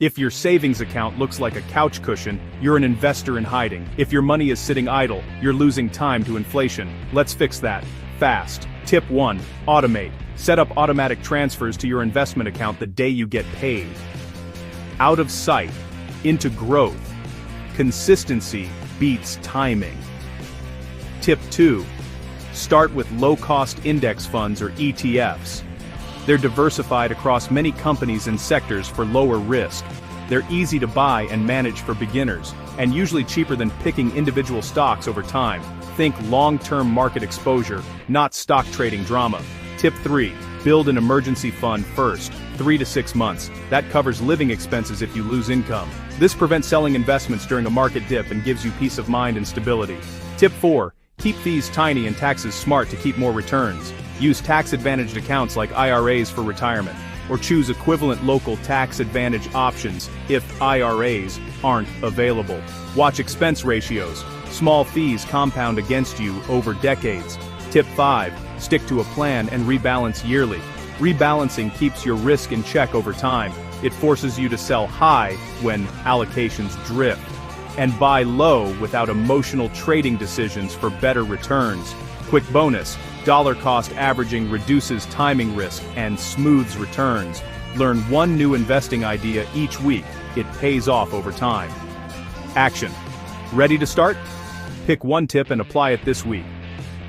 If your savings account looks like a couch cushion, you're an investor in hiding. If your money is sitting idle, you're losing time to inflation. Let's fix that, fast. Tip 1. Automate. Set up automatic transfers to your investment account the day you get paid. Out of sight, into growth. Consistency beats timing. Tip 2. Start with low-cost index funds or ETFs. They're diversified across many companies and sectors for lower risk. They're easy to buy and manage for beginners, and usually cheaper than picking individual stocks over time. Think long-term market exposure, not stock trading drama. Tip 3. Build an emergency fund first, 3 to 6 months. That covers living expenses if you lose income. This prevents selling investments during a market dip and gives you peace of mind and stability. Tip 4. Keep fees tiny and taxes smart to keep more returns. Use tax-advantaged accounts like IRAs for retirement, or choose equivalent local tax-advantage options if IRAs aren't available. Watch expense ratios. Small fees compound against you over decades. Tip 5. Stick to a plan and rebalance yearly. Rebalancing keeps your risk in check over time. It forces you to sell high when allocations drift, and buy low without emotional trading decisions for better returns. Quick bonus, dollar cost averaging reduces timing risk and smooths returns. Learn one new investing idea each week. It pays off over time. Action. Ready to start? Pick one tip and apply it this week.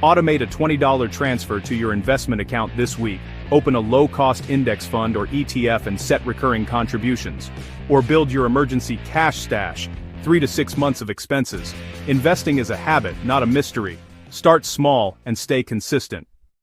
Automate a $20 transfer to your investment account this week. Open a low-cost index fund or ETF and set recurring contributions. Or build your emergency cash stash, 3 to 6 months of expenses. Investing is a habit, not a mystery. Start small and stay consistent.